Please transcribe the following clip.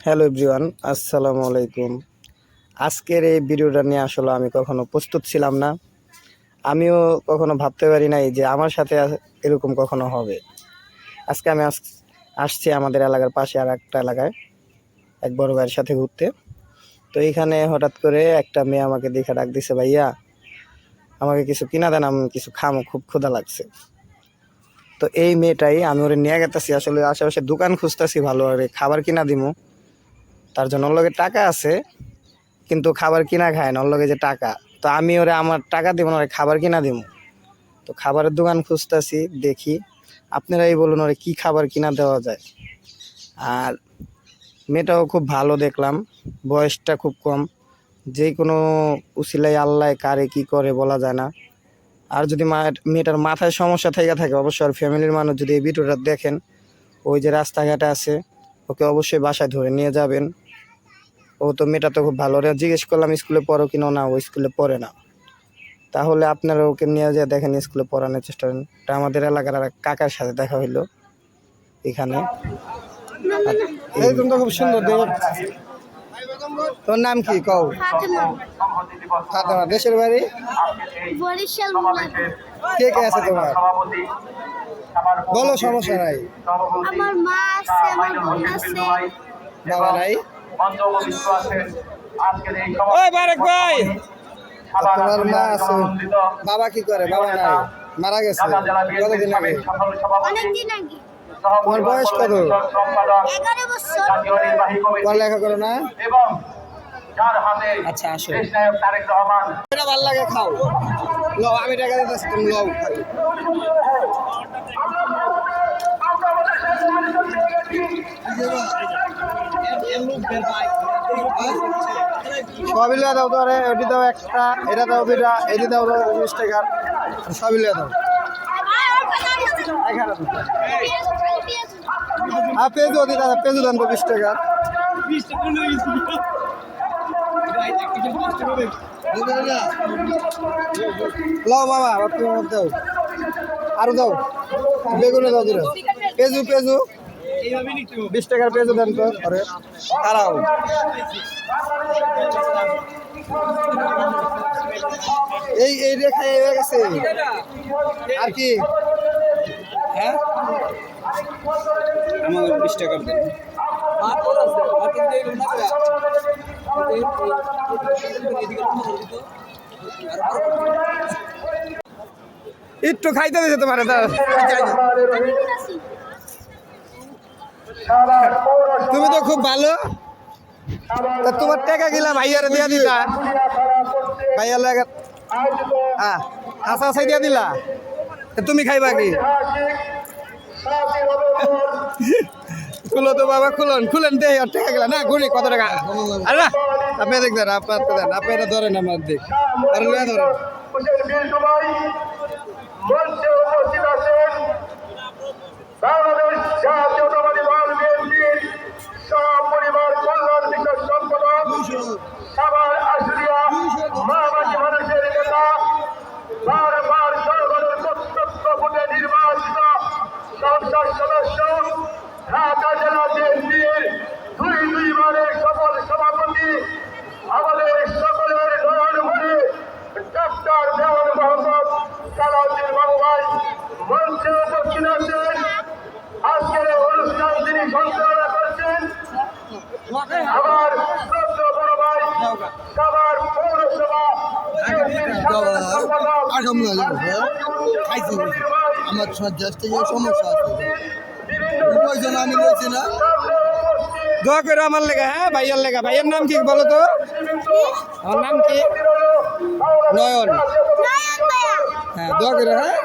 Hello everyone, আসসালামু আলাইকুম। আজকের এই ভিডিওটা নিয়ে আসলে আমি কখনো প্রস্তুত ছিলাম না। আমিও কখনো ভাবতে পারি নাই যে আমার সাথে এরকম কখনো হবে। আজকে আমি আসছি আমাদের এলাকার পাশে আর একটা এলাকায় এক বড় ভাইয়ের সাথে ঘুরতে। তো এইখানে হঠাৎ করে একটা মেয়ে আমাকে দেখে ডাক দিছে, ভাইয়া আমাকে কিছু কিনা দেন, আমি কিছু খামো, খুব ক্ষুধা লাগছে। তো এই মেয়েটাই, আমি ওরে নিয়ে গেতেছি, আসলে আশেপাশে দোকান খুঁজতেছি ভালো করে খাবার কিনা দিমু। তার জন্য ওর লগে টাকা আছে, কিন্তু খাবার কিনা খায় না, ওর লগে যে টাকা। তো আমি ওরে আমার টাকা দিব না, ওরে খাবার কিনা দিব। তো খাবারের দোকান খুঁজতেছি, দেখি আপনারাই বলুন ওরে কি খাবার কিনা দেওয়া যায়। আর মেয়েটাও খুব ভালো দেখলাম, বয়সটা খুব কম। যে কোনো উসিলাই আল্লাহ কারে কি করে বলা যায় না। আর যদি মেয়েটার মাথায় সমস্যা থেকে থাকে, অবশ্যই আর ফ্যামিলির মানুষ যদি এই ভিডিওটা দেখেন, ওই যে রাস্তাঘাটে আছে, ওকে অবশ্যই বাসায় ধরে নিয়ে যাবেন। ও তো মেয়েটা তো খুব ভালো, জিজ্ঞেস করলাম স্কুলে পড়ো কিনা, না ও স্কুলে পড়ে না। তাহলে আপনারা ওকে নিয়ে যেয়ে দেখেন স্কুলে পড়ানোর চেষ্টা করেন। এটা আমাদের এলাকার আর এক কাকার সাথে দেখা হইলো এখানে। এই তুমি তো খুব সুন্দর দেখ। তোর নাম কি কও? ফাতেমা। দেশের বাড়ি? কে কে আছে তোমার? বলো, সমস্যা নাই। আমার মা আছে, আমার বোন আছে। বাবা নাই? ওই বারেক ভাই, তোমার মা আছে, বাবা কি করে? বাবা নাই, মারা গেছে কতদিন আগে? অনেকদিন আগে। তোমার বয়স কত? 11 বছর। পড়ালেখা করো না? আচ্ছা, আসো। এটা ভালো লাগে, খাও। লও, আমি টাকা দিতেছি, তুমি লও খালি। সবই লিয়ে দাও তো। আরে ওটি দাও একটা, এটা দাও দুইটা, এটি দাও 20 টাকা, সবই লিয়ে দাও। হ্যাঁ, পেঁয়াজু দিতে হবে, পেঁয়াজু দেন 20 টাকা। লও বাবা, তোমার দাও, আরো দাও, বেগুনে দাও দিলে। পেঁজু 20 টাকার পেঁজু দেন তো। আরে খারাও, এই রেখা হয়ে গেছে। আর কি? হ্যাঁ, আমার 20 টাকার দেন। একটু খাইতে দিতে তোমার। তুমি তো খুব ভালো, তোমার টাকা গিলা ভাইয়ারে দিয়া দিলা, ভাইয়ার লাগে আশা আশাই দিয়া দিলা। তুমি খাইবা কি? খুলো তো বাবা, খুলেন দেয়। আর টাকা গেলা না, ঘুরি কত টাকা? আরে না, আপনি দেখবেন, আপনার তো দেন, আপনি এটা ধরেন আমার দিক, আর লয়ে ধরেন। বাংলাদেশ জাতীয়তাবাদী দল বিএনপির সপরিবার কল্যাণ বিকাশ সম্পাদক, সাভার আশুলিয়া মামাটি মানুষের নেতা, বারবার জনগণের প্রত্যক্ষ ভোটে নির্বাচিত সংসদ সদস্য, ঢাকা জেলা বিএনপির দুইবারের সফল সভাপতি, আমাদের সকলের নয়ন মনে ডাক্তার দেওয়ান মোহাম্মদ সালাউদ্দিন বাবু ভাই মঞ্চে উপস্থিত আছেন। আজকের অনুষ্ঠান তিনি সঞ্চালনা করছেন আমার শ্রদ্ধ বড় ভাই, সাভার পৌরসভা আমার সমস্যা আছে, আমি বলছি না। দোয়া করে আমার লেগা। হ্যাঁ, ভাইয়ার লেগা। ভাইয়ের নাম কি বলো তো? আমার নাম কি? নয়ন। হ্যাঁ, দোয়া করে। হ্যাঁ।